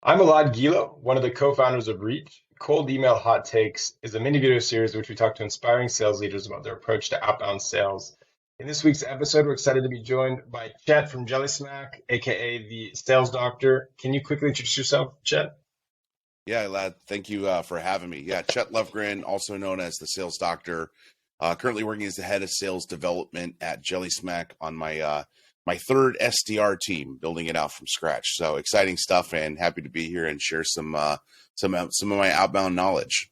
I'm Elad Gilo, one of the co-founders of Reach. Cold Email Hot Takes is a mini video series in which we talk to inspiring sales leaders about their approach to outbound sales. In this week's episode, we're excited to be joined by Chet from Jelly Smack, aka the Sales Doctor. Can you quickly introduce yourself, Chet? Yeah, lad. Thank you for having me. Yeah, Chet Lovegren, also known as the Sales Doctor, currently working as the head of sales development at Jelly Smack on my third SDR team, building it out from scratch. So exciting stuff, and happy to be here and share some of my outbound knowledge.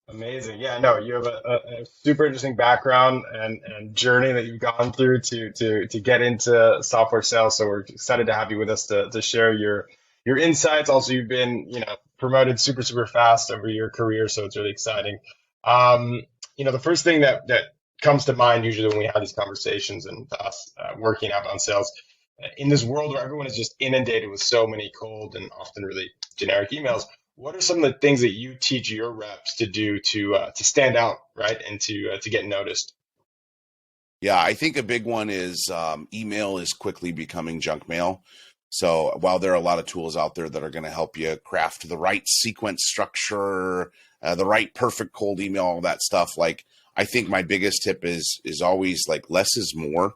Amazing. Yeah, no, you have a super interesting background and journey that you've gone through to get into software sales. So we're excited to have you with us to share your insights. Also, you've been, promoted super fast over your career, so it's really exciting. Um, the first thing that comes to mind usually when we have these conversations and us working outbound sales in this world where everyone is just inundated with so many cold and often really generic emails. What are some of the things that you teach your reps to do to stand out, right, and to get noticed? Yeah, I think a big one is email is quickly becoming junk mail. So while there are a lot of tools out there that are going to help you craft the right sequence structure, the right perfect cold email, all that stuff, like I think my biggest tip is always like less is more,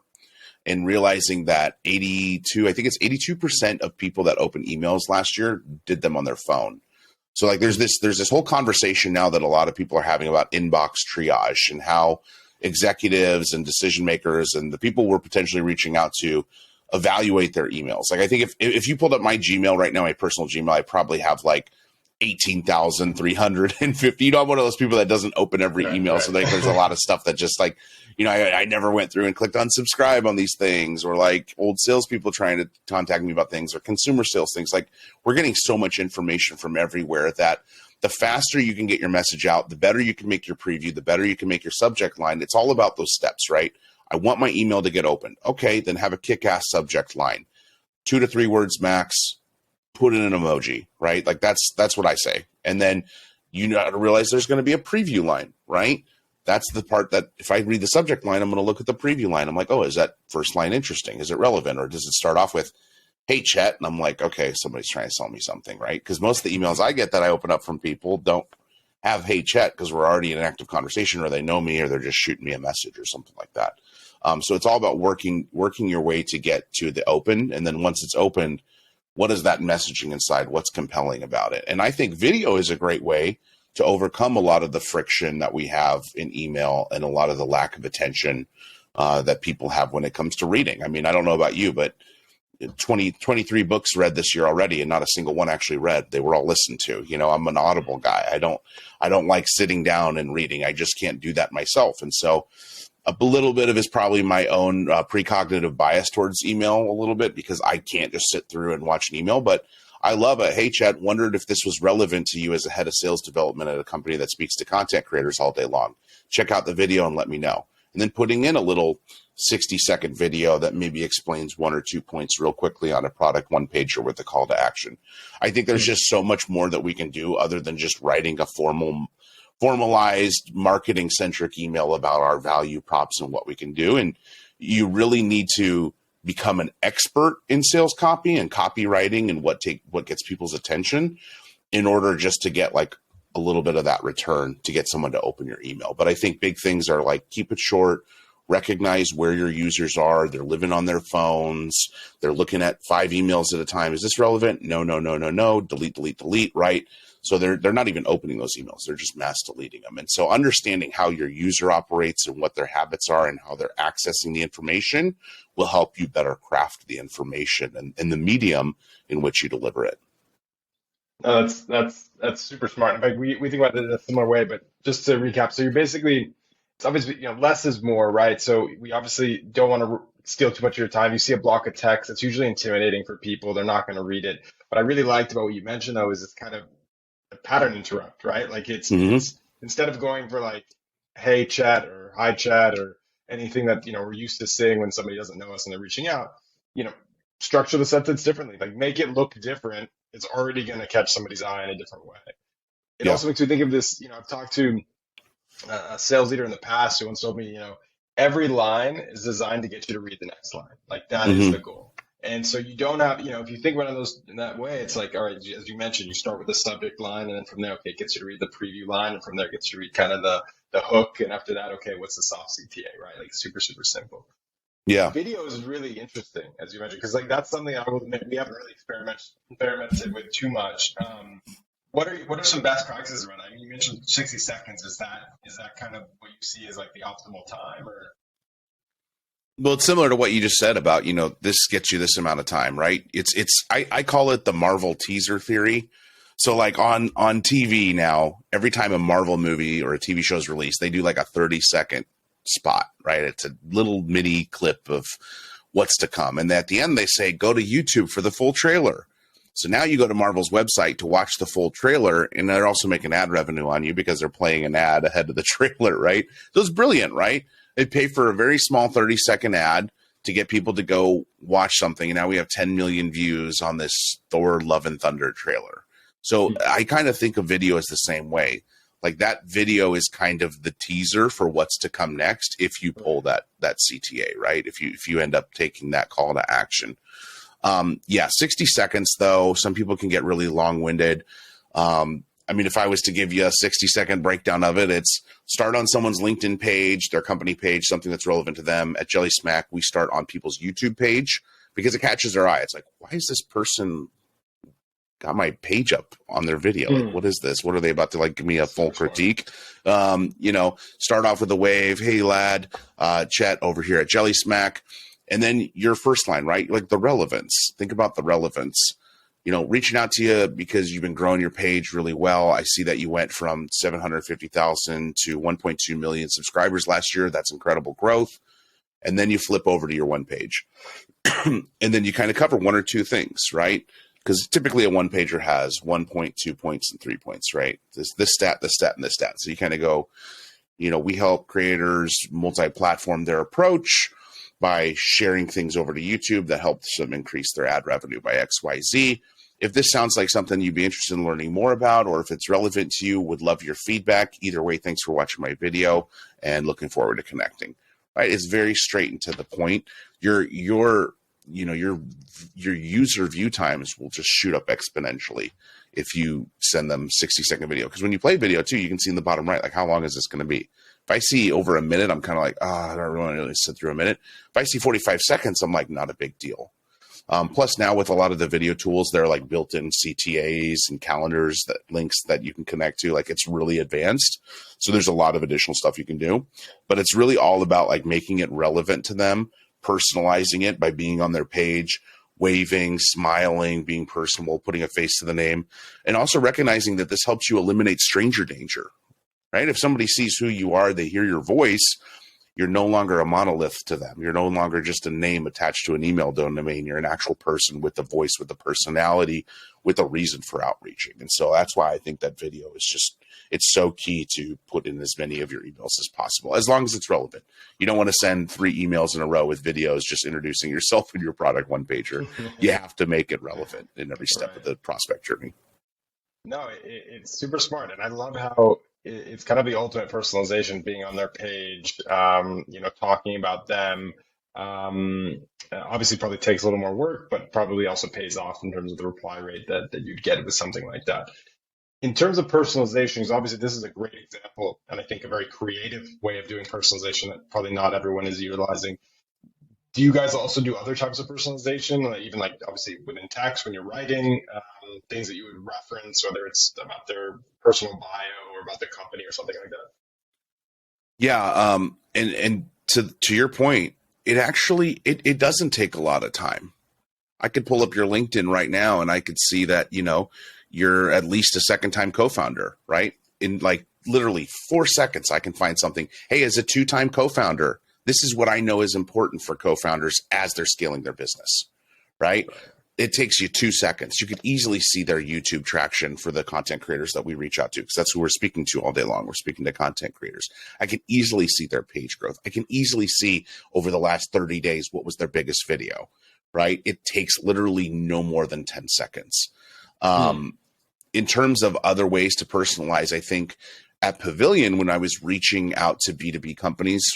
and realizing that I think it's 82% of people that opened emails last year did them on their phone. So like there's this whole conversation now that a lot of people are having about inbox triage and how executives and decision makers and the people we're potentially reaching out to evaluate their emails. Like I think if you pulled up my Gmail right now, my personal Gmail, I probably have like 18,350. I'm one of those people that doesn't open every Right, email. So like there's a right. lot of stuff that just like, I never went through and clicked on subscribe on these things, or like old salespeople trying to contact me about things, or consumer sales things. Like we're getting so much information from everywhere that the faster you can get your message out, the better you can make your preview, the better you can make your subject line. It's all about those steps, right? I want my email to get opened. Okay, then have a kick-ass subject line, 2 to 3 words max. Put in an emoji, right? Like that's what I say. And then you know to realize there's going to be a preview line, right? That's the part that if I read the subject line, I'm going to look at the preview line. I'm like, oh, is that first line interesting? Is it relevant? Or does it start off with, hey, Chet? And I'm like, okay, somebody's trying to sell me something, right? Because most of the emails I get that I open up from people don't have hey, Chet, because we're already in an active conversation, or they know me, or they're just shooting me a message or something like that. So it's all about working your way to get to the open. And then once it's opened, what is that messaging inside? What's compelling about it? And I think video is a great way to overcome a lot of the friction that we have in email and a lot of the lack of attention that people have when it comes to reading. I mean, I don't know about you, but 23 books read this year already, and not a single one actually read. They were all listened to. I'm an Audible guy. I don't like sitting down and reading. I just can't do that myself. And so a little bit of is probably my own precognitive bias towards email a little bit, because I can't just sit through and watch an email. But I love it. Hey, Chet, wondered if this was relevant to you as a head of sales development at a company that speaks to content creators all day long. Check out the video and let me know. And then putting in a little 60-second video that maybe explains 1 or 2 points real quickly on a product one pager with a call to action. I think there's just so much more that we can do other than just writing a formalized marketing centric email about our value props and what we can do. And you really need to become an expert in sales copy and copywriting and what gets people's attention in order just to get like a little bit of that return to get someone to open your email. But I think big things are like, keep it short, recognize where your users are. They're living on their phones. They're looking at 5 emails at a time. Is this relevant? No, no, no, no, no. Delete, right? So they're not even opening those emails. They're just mass deleting them. And so understanding how your user operates and what their habits are and how they're accessing the information will help you better craft the information and the medium in which you deliver it. No, that's super smart. In fact, we think about it in a similar way, but just to recap, so you're basically it's obviously less is more, right? So we obviously don't want to steal too much of your time. You see a block of text, it's usually intimidating for people. They're not going to read it. What I really liked about what you mentioned though is it's kind of a pattern interrupt, right? Like Mm-hmm. it's instead of going for like hey chat or hi chat or anything that we're used to seeing when somebody doesn't know us and they're reaching out, you know, structure the sentence differently. Like make it look different. It's already going to catch somebody's eye in a different way. It Yeah. also makes me think of this. I've talked to a sales leader in the past who once told me, every line is designed to get you to read the next line. Like that is Mm-hmm. the goal. And so you don't have, if you think about it in that way, it's like, all right, as you mentioned, you start with the subject line, and then from there, okay, it gets you to read the preview line, and from there, it gets you to read kind of the hook, and after that, okay, what's the soft CTA, right? Like super, super simple. Yeah. Video is really interesting, as you mentioned, because like that's something I will admit we haven't really experimented with too much. What are some best practices around that? I mean, you mentioned 60 seconds. Is that kind of what you see as like the optimal time, or? Well, it's similar to what you just said about, this gets you this amount of time, right? I call it the Marvel teaser theory. So like on TV now, every time a Marvel movie or a TV show is released, they do like a 30-second spot, right? It's a little mini clip of what's to come. And at the end, they say, go to YouTube for the full trailer. So now you go to Marvel's website to watch the full trailer, and they're also making ad revenue on you because they're playing an ad ahead of the trailer, right? So it's brilliant, right? They pay for a very small 30-second ad to get people to go watch something. And now we have 10 million views on this Thor Love and Thunder trailer. So I kind of think of video as the same way. Like that video is kind of the teaser for what's to come next if you pull that CTA, right? If you end up taking that call to action. 60 seconds though, some people can get really long-winded. I mean, if I was to give you a 60-second breakdown of it, it's start on someone's LinkedIn page, their company page, something that's relevant to them. At Jelly Smack, we start on people's YouTube page because it catches their eye. It's like, why is this person got my page up on their video? Like, what is this? What are they about to like give me a full critique? Start off with a wave. Hey lad, Chet over here at Jelly Smack. And then your first line, right? Like the relevance. Think about the relevance. Reaching out to you because you've been growing your page really well. I see that you went from 750,000 to 1.2 million subscribers last year. That's incredible growth. And then you flip over to your one page. And then you kind of cover one or two things, right? Because typically a one pager has 1 point, 2 points, and 3 points, right? This stat, this stat, and this stat. So you kind of go, we help creators multi-platform their approach by sharing things over to YouTube that helps them increase their ad revenue by XYZ. If this sounds like something you'd be interested in learning more about, or if it's relevant to you, would love your feedback. Either way, thanks for watching my video and looking forward to connecting. Right? It's very straight and to the point. Your user view times will just shoot up exponentially if you send them 60-second video. Because when you play video too, you can see in the bottom right, like how long is this going to be? If I see over a minute, I'm kind of like, I don't really sit through a minute. If I see 45 seconds, I'm like, not a big deal. Plus now with a lot of the video tools, there are like built-in CTAs and calendars that links that you can connect to. Like it's really advanced. So there's a lot of additional stuff you can do, but it's really all about like making it relevant to them, personalizing it by being on their page, waving, smiling, being personable, putting a face to the name, and also recognizing that this helps you eliminate stranger danger, right? If somebody sees who you are, they hear your voice, you're no longer a monolith to them. You're no longer just a name attached to an email domain. You're an actual person with a voice, with a personality, with a reason for outreaching. And so that's why I think that video is just, it's so key to put in as many of your emails as possible, as long as it's relevant. You don't want to send 3 emails in a row with videos just introducing yourself and your product one pager. You have to make it relevant in every step of the prospect journey. No, it's super smart. And I love how it's kind of the ultimate personalization being on their page, talking about them. Obviously probably takes a little more work, but probably also pays off in terms of the reply rate that you'd get with something like that. In terms of personalizations, obviously this is a great example, and I think a very creative way of doing personalization that probably not everyone is utilizing. Do you guys also do other types of personalization, even like obviously within text when you're writing, things that you would reference, whether it's about their personal bio or about the company or something like that? Yeah, and to your point, it actually it doesn't take a lot of time. I could pull up your LinkedIn right now and I could see that, you're at least a second-time co-founder, right? In like literally 4 seconds, I can find something. Hey, as a 2-time co-founder, this is what I know is important for co-founders as they're scaling their business, right? It takes you 2 seconds. You could easily see their YouTube traction for the content creators that we reach out to, because that's who we're speaking to all day long. We're speaking to content creators. I can easily see their page growth. I can easily see over the last 30 days what was their biggest video, right? It takes literally no more than 10 seconds. In terms of other ways to personalize, I think at Pavilion, when I was reaching out to B2B companies,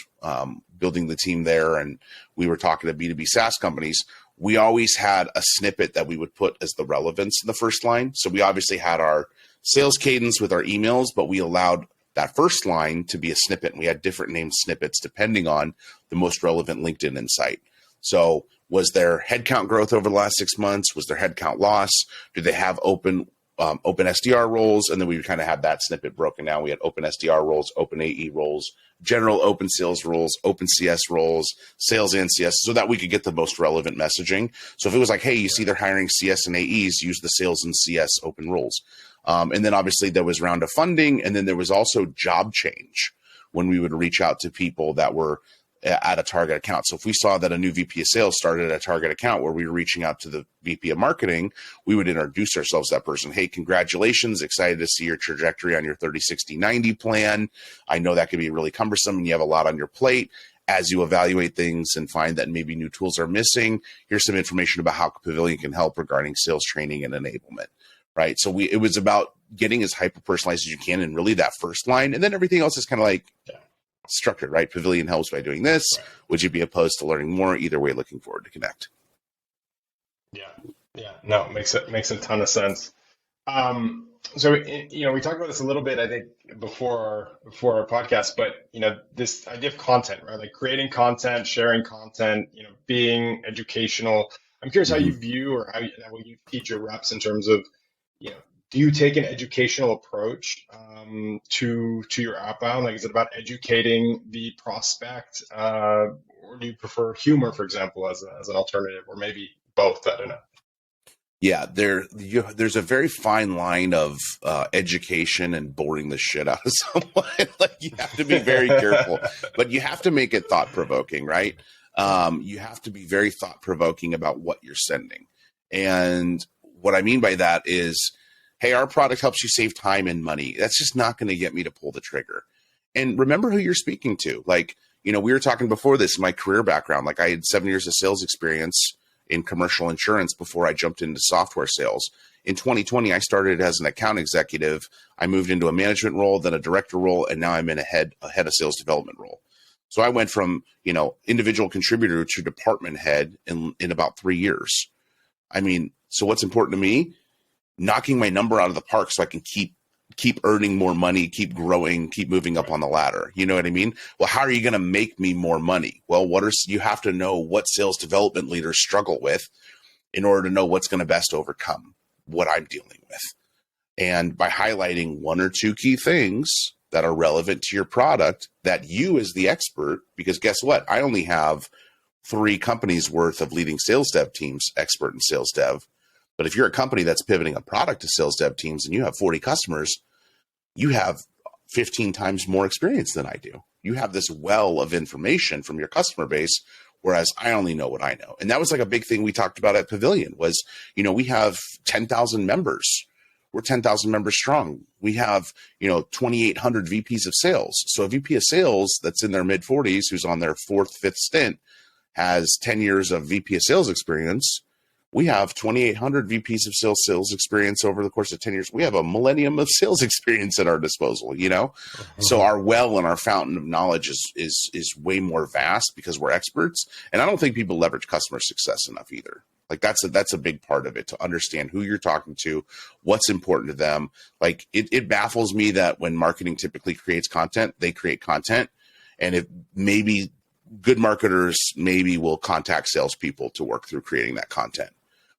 building the team there, and we were talking to B2B SaaS companies, we always had a snippet that we would put as the relevance in the first line. So we obviously had our sales cadence with our emails, but we allowed that first line to be a snippet. And we had different named snippets depending on the most relevant LinkedIn insight. So was there headcount growth over the last 6 months? Was there headcount loss? Do they have open SDR roles? And then we kind of had that snippet broken down. We had open SDR roles, open AE roles, general open sales roles, open CS roles, sales and CS, so that we could get the most relevant messaging. So if it was like, hey, you see they're hiring CS and AEs, use the sales and CS open roles. And then obviously there was round of funding. And then there was also job change when we would reach out to people that were at a target account. So if we saw that a new VP of sales started at a target account where we were reaching out to the VP of marketing, we would introduce ourselves to that person. Hey, congratulations. Excited to see your trajectory on your 30, 60, 90 plan. I know that can be really cumbersome and you have a lot on your plate. As you evaluate things and find that maybe new tools are missing, here's some information about how Pavilion can help regarding sales training and enablement. Right. So it was about getting as hyper personalized as you can and really that first line. And then everything else is kind of like structured, right? Pavilion helps by doing this. Right. Would you be opposed to learning more? Either way, looking forward to connect. Yeah. No, it makes a ton of sense. So we talked about this a little bit, I think, before our podcast, but this idea of content, right? Like creating content, sharing content, being educational. I'm curious how you view or how you teach your reps in terms of, do you take an educational approach to your outbound? Like, is it about educating the prospect, or do you prefer humor, for example, as an alternative, or maybe both? I don't know. Yeah, there's a very fine line of education and boring the shit out of someone. Like, you have to be very careful, but you have to make it thought provoking, right? You have to be very thought provoking about what you're sending, and what I mean by that is, hey, our product helps you save time and money. That's just not going to get me to pull the trigger. And remember who you're speaking to. Like, we were talking before this, my career background. Like, I had 7 years of sales experience in commercial insurance before I jumped into software sales. In 2020, I started as an account executive. I moved into a management role, then a director role, and now I'm in a head of sales development role. So I went from, individual contributor to department head in about 3 years. I mean, so what's important to me? Knocking my number out of the park so I can keep earning more money, keep growing, keep moving up on the ladder. You know what I mean? Well, how are you going to make me more money? Well, you have to know what sales development leaders struggle with in order to know what's going to best overcome what I'm dealing with. And by highlighting one or two key things that are relevant to your product that you as the expert, because guess what? I only have 3 companies worth of leading sales dev teams, expert in sales dev. But if you're a company that's pivoting a product to sales dev teams and you have 40 customers, you have 15 times more experience than I do. You have this well of information from your customer base, whereas I only know what I know. And that was like a big thing we talked about at Pavilion was, we have 10,000 members. We're 10,000 members strong. We have, 2,800 VPs of sales. So a VP of sales that's in their mid 40s, who's on their 4th, 5th stint, has 10 years of VP of sales experience. We have 2,800 VPs of sales experience over the course of 10 years. We have a millennium of sales experience at our disposal, So our well and our fountain of knowledge is way more vast because we're experts. And I don't think people leverage customer success enough either. Like that's a big part of it, to understand who you're talking to, what's important to them. Like it baffles me that when marketing typically creates content, they create content. And if maybe good marketers maybe will contact salespeople to work through creating that content.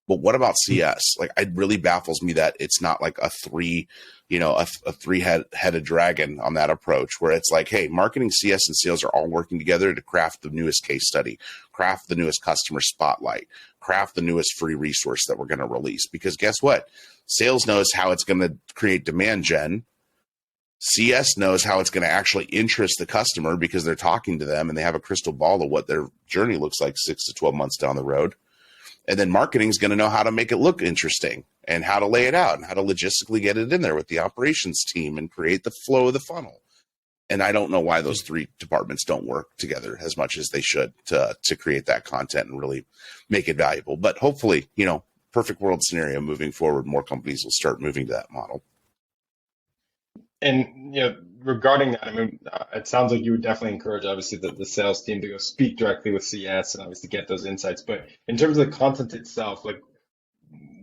But what about CS? Like, it really baffles me that it's not like a three-headed dragon on that approach, where it's like, hey, marketing, CS, and sales are all working together to craft the newest case study, craft the newest customer spotlight, craft the newest free resource that we're going to release. Because guess what? Sales knows how it's going to create demand gen. CS knows how it's going to actually interest the customer because they're talking to them and they have a crystal ball of what their journey looks like 6 to 12 months down the road. And then marketing is going to know how to make it look interesting and how to lay it out and how to logistically get it in there with the operations team and create the flow of the funnel. And I don't know why those 3 departments don't work together as much as they should to create that content and really make it valuable. But hopefully, perfect world scenario moving forward, more companies will start moving to that model. And regarding that, I mean, it sounds like you would definitely encourage, obviously, the sales team to go speak directly with CS and obviously get those insights. But in terms of the content itself, like,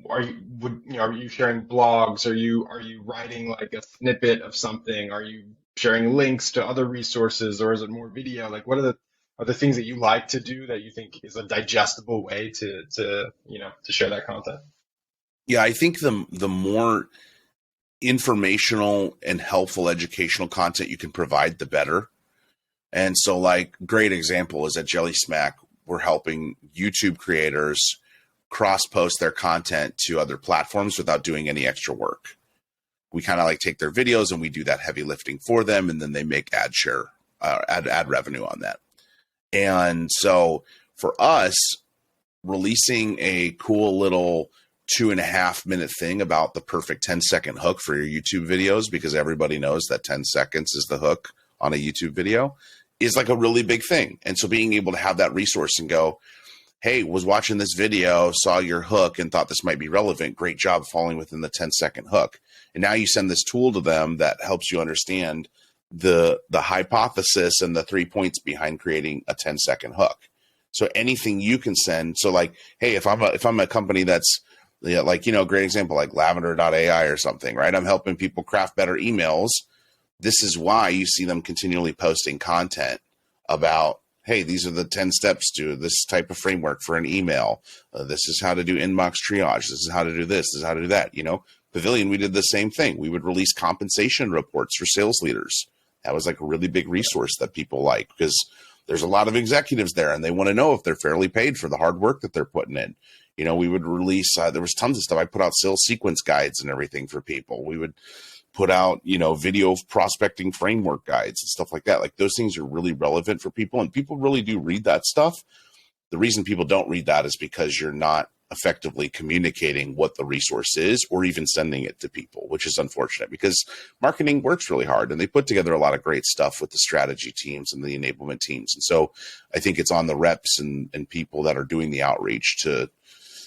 are you sharing blogs? Are you writing like a snippet of something? Are you sharing links to other resources, or is it more video? Like, what are the things that you like to do that you think is a digestible way to share that content? Yeah, I think the more informational and helpful educational content you can provide, the better. And so, like, great example is at Jelly Smack, we're helping YouTube creators cross post their content to other platforms without doing any extra work. We kind of like take their videos and we do that heavy lifting for them, and then they make ad revenue on that. And so for us, releasing a cool little 2.5 minute thing about the perfect 10-second hook for your YouTube videos, because everybody knows that 10 seconds is the hook on a YouTube video, is like a really big thing. And so being able to have that resource and go, hey, was watching this video, saw your hook and thought this might be relevant. Great job falling within the 10-second hook. And now you send this tool to them that helps you understand the hypothesis and the 3 points behind creating a 10-second hook. So anything you can send. So like, hey, if I'm a company that's, yeah, like, great example, like lavender.ai or something, right? I'm helping people craft better emails. This is why you see them continually posting content about, hey, these are the 10 steps to this type of framework for an email. This is how to do inbox triage. This is how to do this. This is how to do that. Pavilion, we did the same thing. We would release compensation reports for sales leaders. That was like a really big resource that people like, because there's a lot of executives there and they want to know if they're fairly paid for the hard work that they're putting in. We would release, there was tons of stuff. I put out sales sequence guides and everything for people. We would put out, video prospecting framework guides and stuff like that. Like, those things are really relevant for people, and people really do read that stuff. The reason people don't read that is because you're not effectively communicating what the resource is or even sending it to people, which is unfortunate, because marketing works really hard and they put together a lot of great stuff with the strategy teams and the enablement teams. And so I think it's on the reps and people that are doing the outreach to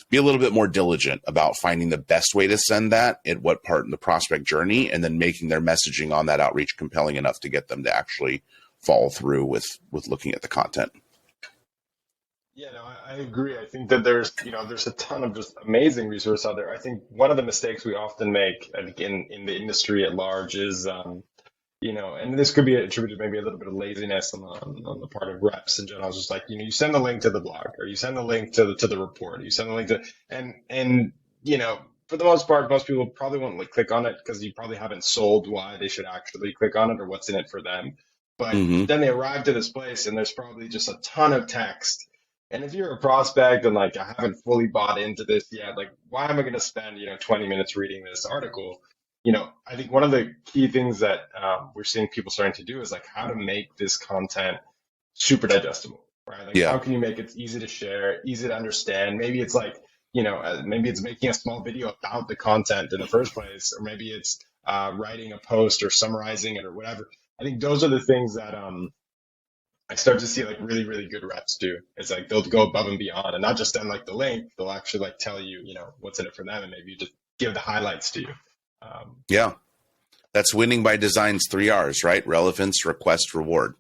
be a little bit more diligent about finding the best way to send that at what part in the prospect journey, and then making their messaging on that outreach compelling enough to get them to actually follow through with looking at the content. Yeah, no, I agree. I think that there's a ton of just amazing resource out there. I think one of the mistakes we often make, I think, in the industry at large is, and this could be attributed maybe a little bit of laziness on the part of reps in general. It's just like, you send the link to the blog, or you send the link to the report, or you send the link to, and for the most part, most people probably won't like click on it because you probably haven't sold why they should actually click on it or what's in it for them. But then they arrive to this place and there's probably just a ton of text. And if you're a prospect and like, I haven't fully bought into this yet, like, why am I going to spend 20 minutes reading this article? I think one of the key things that we're seeing people starting to do is like how to make this content super digestible, right? Like, Yeah. how can you make it easy to share, easy to understand? Maybe it's like, maybe it's making a small video about the content in the first place, or maybe it's writing a post or summarizing it or whatever. I think those are the things that I start to see like really, really good reps do. It's like they'll go above and beyond and not just send like the link, they'll actually like tell you, what's in it for them, and maybe you just give the highlights to you. Yeah. That's winning by design's 3 R's, right? Relevance, request, reward.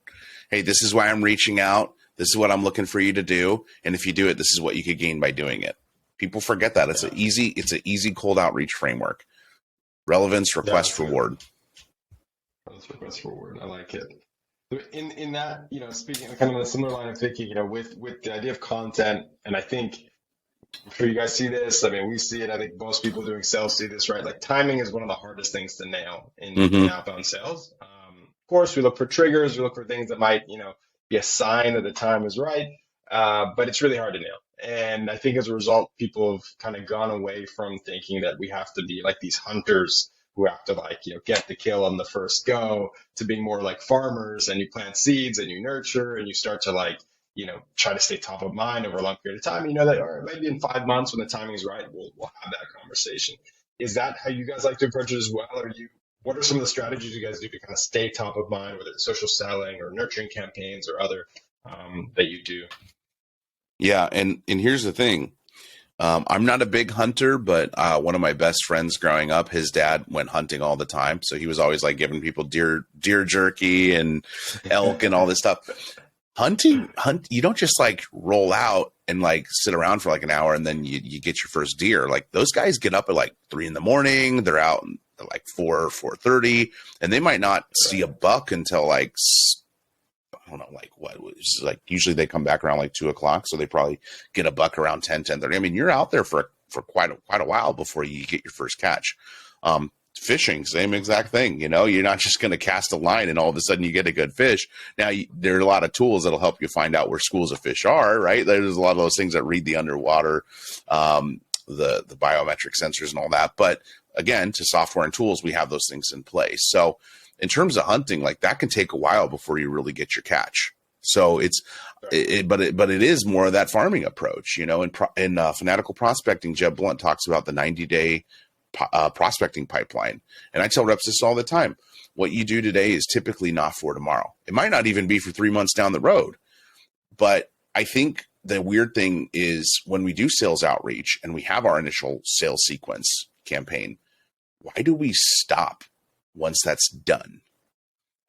Hey, this is why I'm reaching out. This is what I'm looking for you to do. And if you do it, this is what you could gain by doing it. People forget that. It's an easy cold outreach framework. Relevance, request, reward. Relevance, request, reward. I like it. In that, speaking kind of in a similar line of thinking, with the idea of content, and I think, I'm sure you guys see this. I mean, we see it. I think most people doing sales see this, right? Like, timing is one of the hardest things to nail in outbound sales. Of course, we look for triggers. We look for things that might, be a sign that the time is right. But it's really hard to nail. And I think as a result, people have kind of gone away from thinking that we have to be like these hunters who have to like, get the kill on the first go, to being more like farmers, and you plant seeds and you nurture and you start to like, try to stay top of mind over a long period of time. You know that, or maybe in 5 months when the timing is right, we'll have that conversation. Is that how you guys like to approach it as well? What are some of the strategies you guys do to kind of stay top of mind, whether it's social selling or nurturing campaigns or other that you do? Yeah. And here's the thing. I'm not a big hunter, but one of my best friends growing up, his dad went hunting all the time. So he was always like giving people deer jerky and elk and all this stuff. You don't just like roll out and like sit around for like an hour and then you get your first deer. Like those guys get up at like 3 a.m. They're out at like 4:30, and they might not see a buck until like, I don't know, like what was like, usually they come back around like 2 o'clock. So they probably get a buck around 10:30. I mean, you're out there for quite a while before you get your first catch. Fishing, same exact thing. You know, you're not just going to cast a line and all of a sudden you get a good fish. Now, there are a lot of tools that'll help you find out where schools of fish are, right? There's a lot of those things that read the underwater, the biometric sensors and all that. But again, to software and tools, we have those things in place. So in terms of hunting, like that can take a while before you really get your catch. So but it is more of that farming approach, you know. In Fanatical Prospecting, Jeb Blunt talks about the 90-day prospecting pipeline. And I tell reps this all the time. What you do today is typically not for tomorrow. It might not even be for 3 months down the road. But I think the weird thing is when we do sales outreach and we have our initial sales sequence campaign, why do we stop once that's done?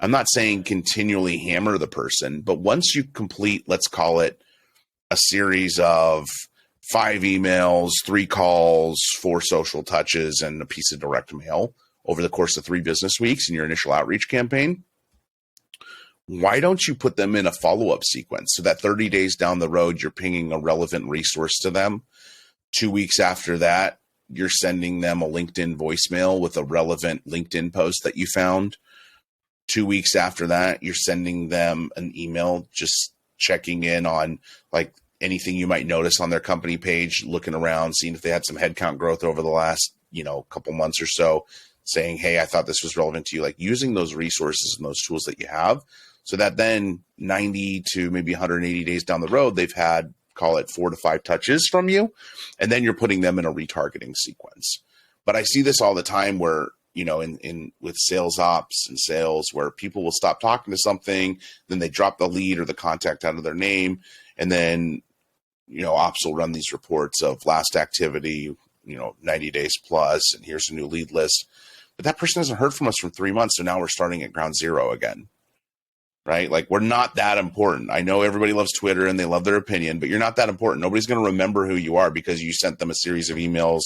I'm not saying continually hammer the person, but once you complete, let's call it a series of 5 emails, 3 calls, 4 social touches, and a piece of direct mail over the course of 3 business weeks in your initial outreach campaign, why don't you put them in a follow-up sequence so that 30 days down the road, you're pinging a relevant resource to them? 2 weeks after that, you're sending them a LinkedIn voicemail with a relevant LinkedIn post that you found. 2 weeks after that, you're sending them an email just checking in on like anything you might notice on their company page, looking around, seeing if they had some headcount growth over the last, couple months or so, saying, hey, I thought this was relevant to you, like using those resources and those tools that you have so that then 90 to maybe 180 days down the road, they've had, call it 4 to 5 touches from you. And then you're putting them in a retargeting sequence. But I see this all the time where, in with sales ops and sales where people will stop talking to something, then they drop the lead or the contact out of their name. And then, ops will run these reports of last activity, 90 days plus, and here's a new lead list. But that person hasn't heard from us for 3 months. So now we're starting at ground zero again, right? Like we're not that important. I know everybody loves Twitter and they love their opinion, but you're not that important. Nobody's going to remember who you are because you sent them a series of emails,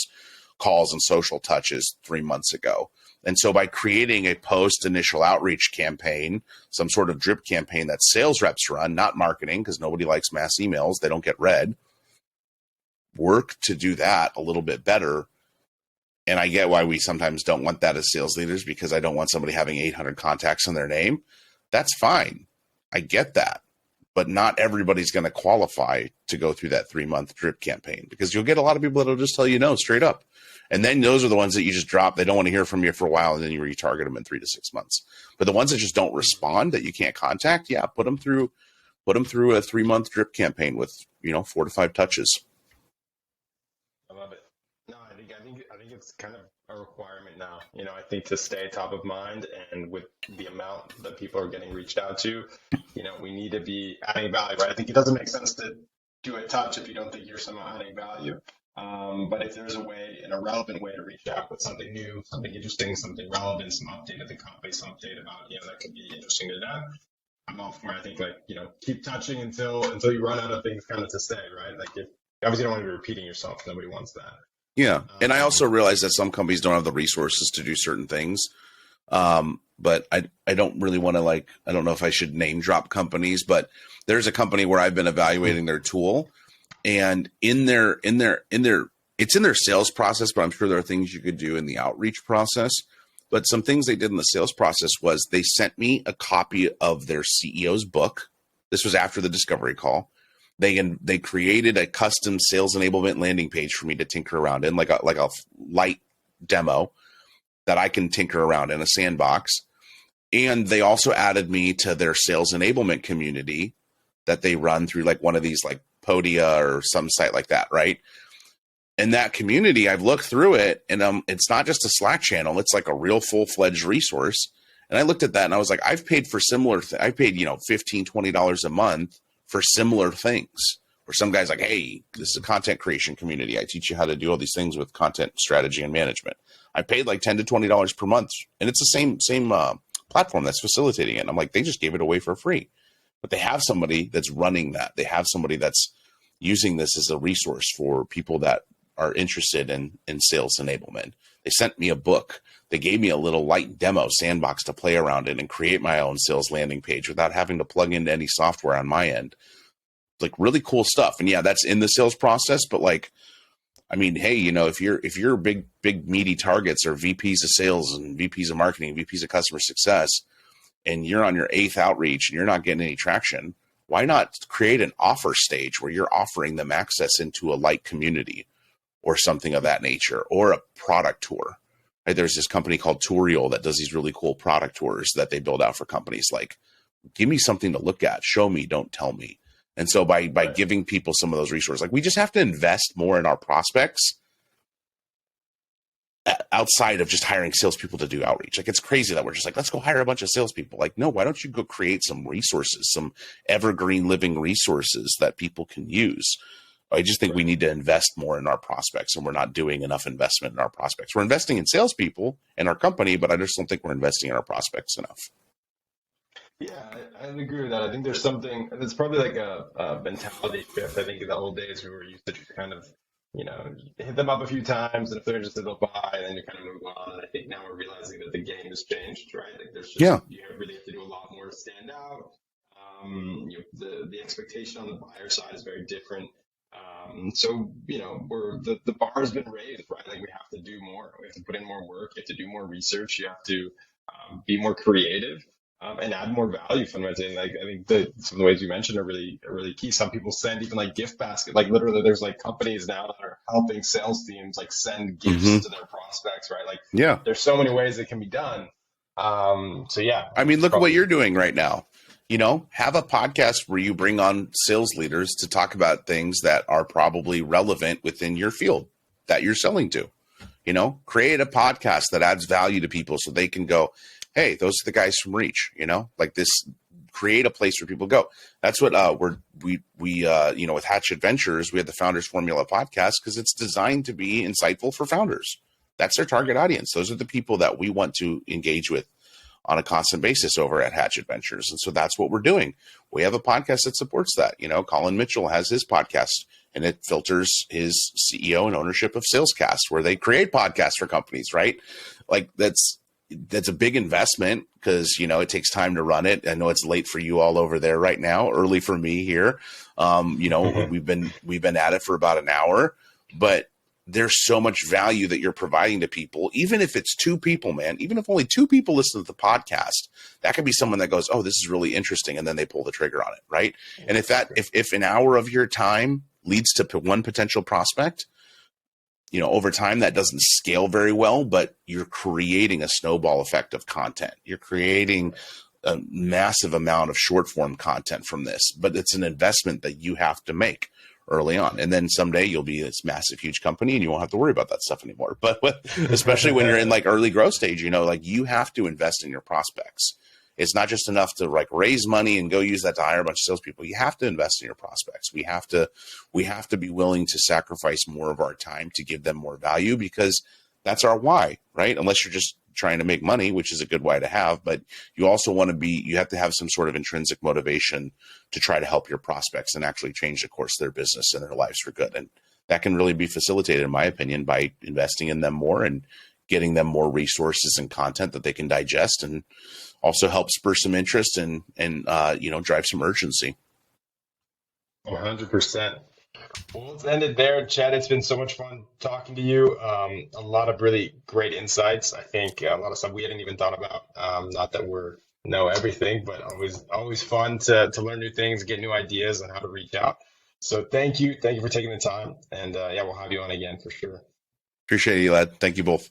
calls, and social touches 3 months ago. And so by creating a post initial outreach campaign, some sort of drip campaign that sales reps run, not marketing, because nobody likes mass emails, they don't get read, work to do that a little bit better. And I get why we sometimes don't want that as sales leaders, because I don't want somebody having 800 contacts on their name. That's fine. I get that. But not everybody's going to qualify to go through that 3-month drip campaign, because you'll get a lot of people that'll just tell you no straight up. And then those are the ones that you just drop. They don't want to hear from you for a while, and then you retarget them in 3 to 6 months. But the ones that just don't respond, that you can't contact, yeah, put them through a 3-month drip campaign with 4 to 5 touches. I love it. No, I think it's kind of a requirement now. I think to stay top of mind, and with the amount that people are getting reached out to, we need to be adding value, right? I think it doesn't make sense to do a touch if you don't think you're somehow adding value. But if there's a way, a relevant way to reach out with something new, something interesting, something relevant, some update of the company, some update about, that could be interesting to them, I'm all for it. I think keep touching until you run out of things kind of to say, right? Like if you obviously don't want to be repeating yourself. Nobody wants that. Yeah. And I also realize that some companies don't have the resources to do certain things. But I don't really want to I don't know if I should name drop companies, but there's a company where I've been evaluating their tool, and it's in their sales process, but I'm sure there are things you could do in the outreach process. But some things they did in the sales process was they sent me a copy of their CEO's book. This was after the discovery call. They created a custom sales enablement landing page for me to tinker around in, like a light demo that I can tinker around in a sandbox. And they also added me to their sales enablement community that they run through one of these Podia or some site like that, right? And that community, I've looked through it, and it's not just a Slack channel; it's like a real full-fledged resource. And I looked at that, and I was like, I've paid for similar. I paid $15, $20 a month for similar things Or some guy's like, hey, this is a content creation community. I teach you how to do all these things with content strategy and management. I paid like $10 to $20 per month, and it's the same platform that's facilitating it. And I'm like, they just gave it away for free, but they have somebody that's running that. They have somebody that's using this as a resource for people that are interested in sales enablement. They sent me a book. They gave me a little light demo sandbox to play around in and create my own sales landing page without having to plug into any software on my end. Like really cool stuff. And yeah, that's in the sales process, but like, I mean, hey, you know, if you're big meaty targets or VPs of sales and VPs of marketing, VPs of customer success, and you're on your 8th outreach and you're not getting any traction, why not create an offer stage where you're offering them access into a light community or something of that nature, or a product tour? Right? There's this company called Tourial that does these really cool product tours that they build out for companies. Like, give me something to look at, show me, don't tell me. And so by giving people some of those resources, like we just have to invest more in our prospects outside of just hiring salespeople to do outreach. Like it's crazy that we're just like, let's go hire a bunch of salespeople. Like, no, why don't you go create some resources, some evergreen living resources that people can use? I just think we need to invest more in our prospects, and we're not doing enough investment in our prospects. We're investing in salespeople and our company, but I just don't think we're investing in our prospects enough. Yeah, I agree with that. I think there's something, it's probably like a mentality shift. I think in the old days we were used to just kind of, hit them up a few times, and if they're interested, they'll buy, and then you kind of move on. And I think now we're realizing that the game has changed, right? Like there's just, Yeah. you really have to do a lot more to stand out. The expectation on the buyer side is very different. So, the bar has been raised, right? Like we have to do more. We have to put in more work. You have to do more research. You have to be more creative. And add more value fundamentally. Like I think some of the ways you mentioned are really key. Some people send even like gift basket. Like literally, there's like companies now that are helping sales teams like send gifts to their prospects, right? Like Yeah. there's so many ways it can be done. So yeah. I mean, look at what you're doing right now. Have a podcast where you bring on sales leaders to talk about things that are probably relevant within your field that you're selling to. Create a podcast that adds value to people so they can go, hey, those are the guys from Reach, like this, create a place where people go. That's what we with Hatch Adventures, we had the Founders Formula podcast because it's designed to be insightful for founders. That's their target audience. Those are the people that we want to engage with on a constant basis over at Hatch Adventures. And so that's what we're doing. We have a podcast that supports that. Colin Mitchell has his podcast, and it filters his CEO and ownership of Salescast, where they create podcasts for companies, right? Like that's a big investment because, it takes time to run it. I know it's late for you all over there right now, early for me here. We've been at it for about an hour, but there's so much value that you're providing to people. Even if it's 2 people, man, even if only 2 people listen to the podcast, that could be someone that goes, oh, this is really interesting. And then they pull the trigger on it. Right. And if an hour of your time leads to one potential prospect, over time that doesn't scale very well, but you're creating a snowball effect of content. You're creating a massive amount of short form content from this, but it's an investment that you have to make early on. And then someday you'll be this massive, huge company and you won't have to worry about that stuff anymore. But especially when you're in like early growth stage, like you have to invest in your prospects. It's not just enough to like raise money and go use that to hire a bunch of salespeople. You have to invest in your prospects. We have to be willing to sacrifice more of our time to give them more value, because that's our why, right? Unless you're just trying to make money, which is a good why to have, but you also you have to have some sort of intrinsic motivation to try to help your prospects and actually change the course of their business and their lives for good. And that can really be facilitated, in my opinion, by investing in them more and getting them more resources and content that they can digest, and also help spur some interest and drive some urgency. 100%. Well, let's end it there, Chet. It's been so much fun talking to you. A lot of really great insights. I think a lot of stuff we hadn't even thought about. Not that we're know everything, but always fun to learn new things, get new ideas on how to reach out. So thank you for taking the time, and we'll have you on again for sure. Appreciate it, Elad. Thank you both.